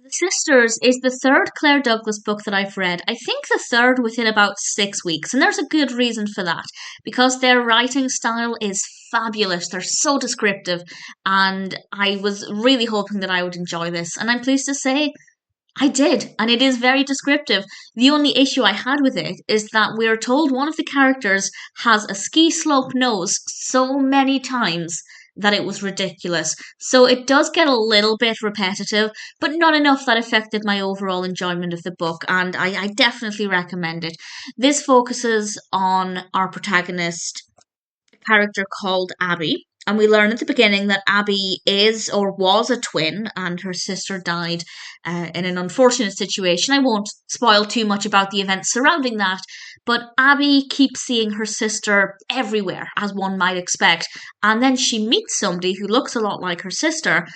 The Sisters is the third Claire Douglas book that I've read. I think the third within about 6 weeks, and there's a good reason for that because their writing style is fabulous. They're so descriptive, and I was really hoping that I would enjoy this, and I'm pleased to say I did, and it is very descriptive. The only issue I had with it is that we're told one of the characters has a ski slope nose so many times that it was ridiculous. So it does get a little bit repetitive, but not enough that affected my overall enjoyment of the book, and I definitely recommend it. This focuses on our protagonist character called Abby. And we learn at the beginning that Abby is or was a twin, and her sister died in an unfortunate situation. I won't spoil too much about the events surrounding that, but Abby keeps seeing her sister everywhere, as one might expect. And then she meets somebody who looks a lot like her sister,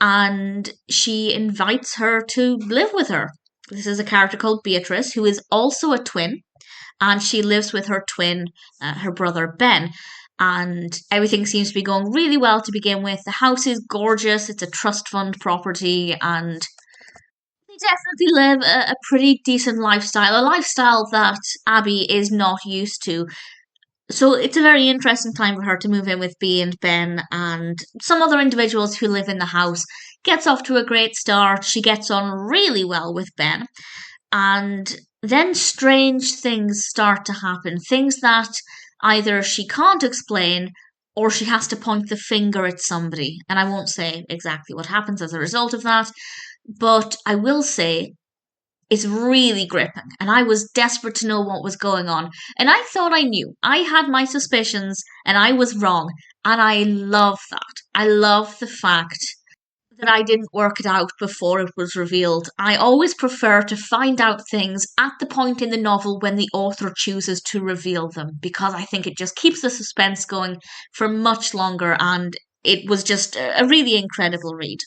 and she invites her to live with her. This is a character called Beatrice, who is also a twin, and she lives with her twin, her brother Ben, and everything seems to be going really well to begin with. The house is gorgeous, it's a trust fund property, and they definitely live a pretty decent lifestyle, a lifestyle that Abby is not used to. So it's a very interesting time for her to move in with B and Ben and some other individuals who live in the house. Gets off to a great start. She gets on really well with Ben. And then strange things start to happen. Things that either she can't explain or she has to point the finger at somebody. And I won't say exactly what happens as a result of that, but I will say it's really gripping. And I was desperate to know what was going on. And I thought I knew. I had my suspicions and I was wrong. And I love that. I love the fact that I didn't work it out before it was revealed. I always prefer to find out things at the point in the novel when the author chooses to reveal them because I think it just keeps the suspense going for much longer, and it was just a really incredible read.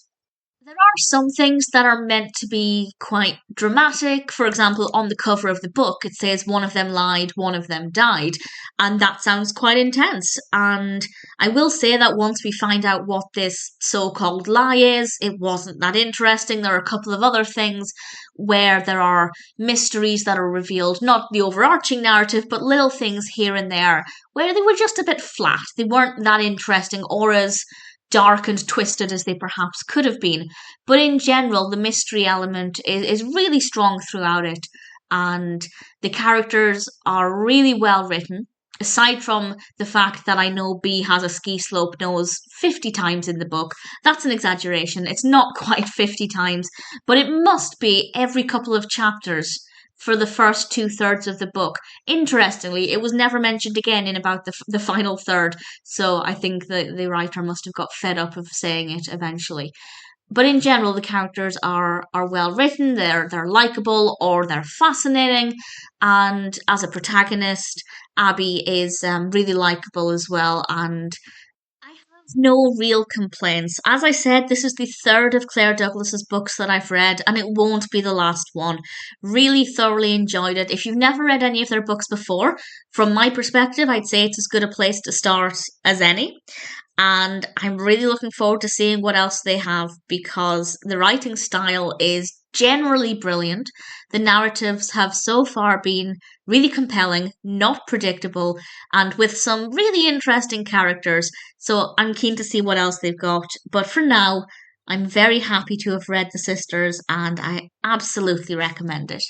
There are some things that are meant to be quite dramatic. For example, on the cover of the book, it says one of them lied, one of them died. And that sounds quite intense. And I will say that once we find out what this so called lie is, it wasn't that interesting. There are a couple of other things where there are mysteries that are revealed, not the overarching narrative, but little things here and there where they were just a bit flat. They weren't that interesting or as dark and twisted as they perhaps could have been. But in general, the mystery element is really strong throughout it, and the characters are really well written. Aside from the fact that I know B has a ski slope nose 50 times in the book, that's an exaggeration. It's not quite 50 times, but it must be every couple of chapters for the first two-thirds of the book. Interestingly, it was never mentioned again in about the final third, so I think the writer must have got fed up of saying it eventually. But in general, the characters are well written. They're likable or they're fascinating, and as a protagonist, Abby is really likable as well, and I have no real complaints. As I said, this is the third of Claire Douglas's books that I've read, and it won't be the last one. Really thoroughly enjoyed it. If you've never read any of their books before, from my perspective, I'd say it's as good a place to start as any. And I'm really looking forward to seeing what else they have because the writing style is generally brilliant. The narratives have so far been really compelling, not predictable, and with some really interesting characters. So I'm keen to see what else they've got. But for now, I'm very happy to have read The Sisters and I absolutely recommend it.